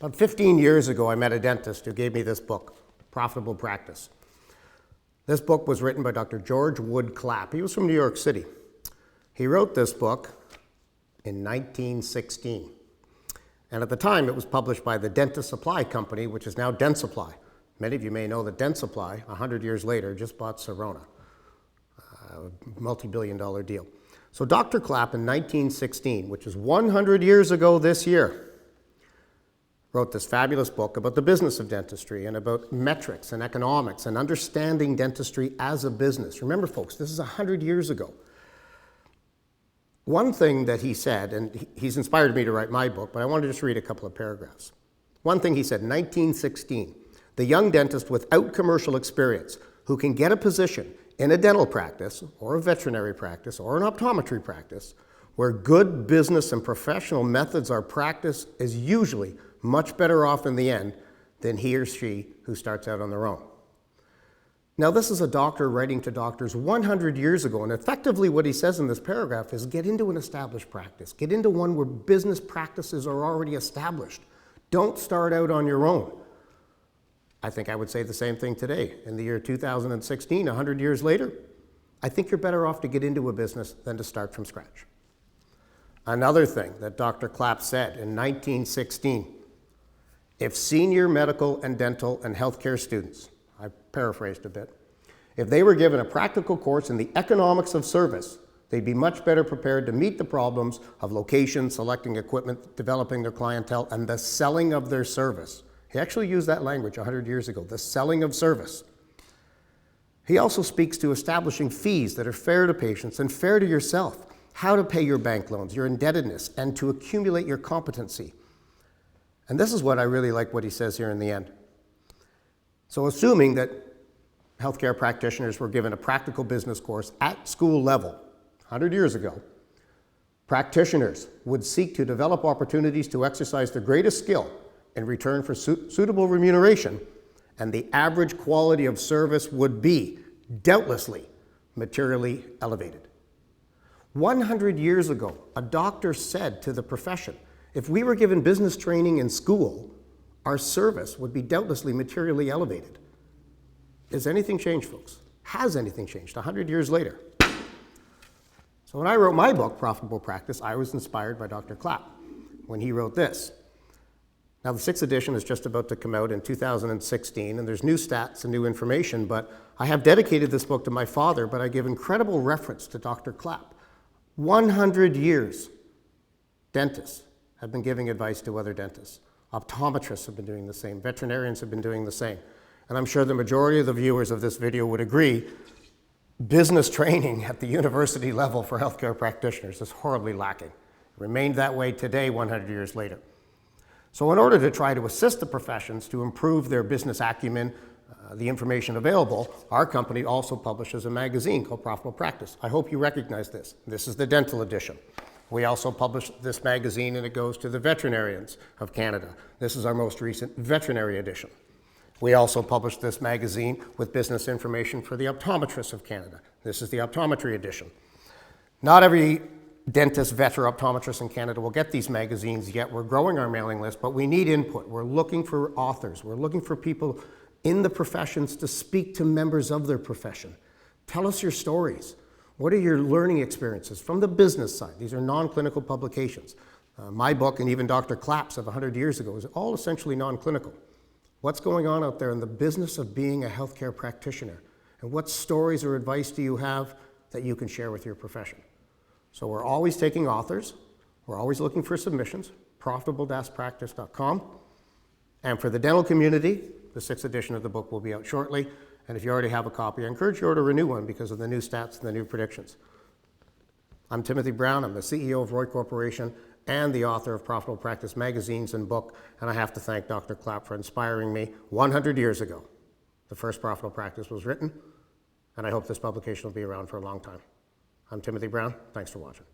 About 15 years ago, I met a dentist who gave me this book, Profitable Practice. This book was written by Dr. George Wood Clapp. He was from New York City. He wrote this book in 1916. And at the time, it was published by the Dentist Supply Company, which is now Dentsply. Many of you may know that Dentsply, 100 years later, just bought Sirona, a multi-billion-dollar deal. So Dr. Clapp in 1916, which is 100 years ago this year, wrote this fabulous book about the business of dentistry and about metrics and economics and understanding dentistry as a business. Remember, folks, this is 100 years ago. One thing that he said, and he's inspired me to write my book, but I wanted to just read a couple of paragraphs. One thing he said, 1916, the young dentist without commercial experience who can get a position in a dental practice or a veterinary practice or an optometry practice where good business and professional methods are practiced is usually much better off in the end than he or she who starts out on their own. Now, this is a doctor writing to doctors 100 years ago, and effectively what he says in this paragraph is get into an established practice. Get into one where business practices are already established. Don't start out on your own. I think I would say the same thing today. In the year 2016, 100 years later, I think you're better off to get into a business than to start from scratch. Another thing that Dr. Clapp said in 1916, if senior medical and dental and healthcare students, I paraphrased a bit, if they were given a practical course in the economics of service, they'd be much better prepared to meet the problems of location, selecting equipment, developing their clientele, and the selling of their service. He actually used that language 100 years ago, the selling of service. He also speaks to establishing fees that are fair to patients and fair to yourself, how to pay your bank loans, your indebtedness, and to accumulate your competency. And this is what I really like what he says here in the end. So assuming that healthcare practitioners were given a practical business course at school level 100 years ago, practitioners would seek to develop opportunities to exercise their greatest skill in return for suitable remuneration, and the average quality of service would be, doubtlessly, materially elevated. 100 years ago, a doctor said to the profession, if we were given business training in school, our service would be doubtlessly materially elevated. Has anything changed, folks? Has anything changed 100 years later? So when I wrote my book, Profitable Practice, I was inspired by Dr. Clapp when he wrote this. Now, the 6th edition is just about to come out in 2016, and there's new stats and new information, but I have dedicated this book to my father, but I give incredible reference to Dr. Clapp. 100 years, dentists have been giving advice to other dentists. Optometrists have been doing the same. Veterinarians have been doing the same. And I'm sure the majority of the viewers of this video would agree, business training at the university level for healthcare practitioners is horribly lacking. It remained that way today, 100 years later. So in order to try to assist the professions to improve their business acumen, the information available, our company also publishes a magazine called Profitable Practice. I hope you recognize this. This is the dental edition. We also publish this magazine, and it goes to the veterinarians of Canada. This is our most recent veterinary edition. We also publish this magazine with business information for the optometrists of Canada. This is the optometry edition. Not every dentist, vet, or optometrist in Canada will get these magazines yet. We're growing our mailing list, but we need input. We're looking for authors. We're looking for people in the professions to speak to members of their profession. Tell us your stories. What are your learning experiences from the business side? These are non-clinical publications. My book, and even Dr. Clapp's of 100 years ago, is all essentially non-clinical. What's going on out there in the business of being a healthcare practitioner? And what stories or advice do you have that you can share with your profession? So we're always taking authors. We're always looking for submissions, profitable-practice.com. And for the dental community, the 6th edition of the book will be out shortly. And if you already have a copy, I encourage you to renew one because of the new stats and the new predictions. I'm Timothy Brown. I'm the CEO of Roy Corporation and the author of Profitable Practice magazines and book. And I have to thank Dr. Clapp for inspiring me 100 years ago. The first Profitable Practice was written, and I hope this publication will be around for a long time. I'm Timothy Brown. Thanks for watching.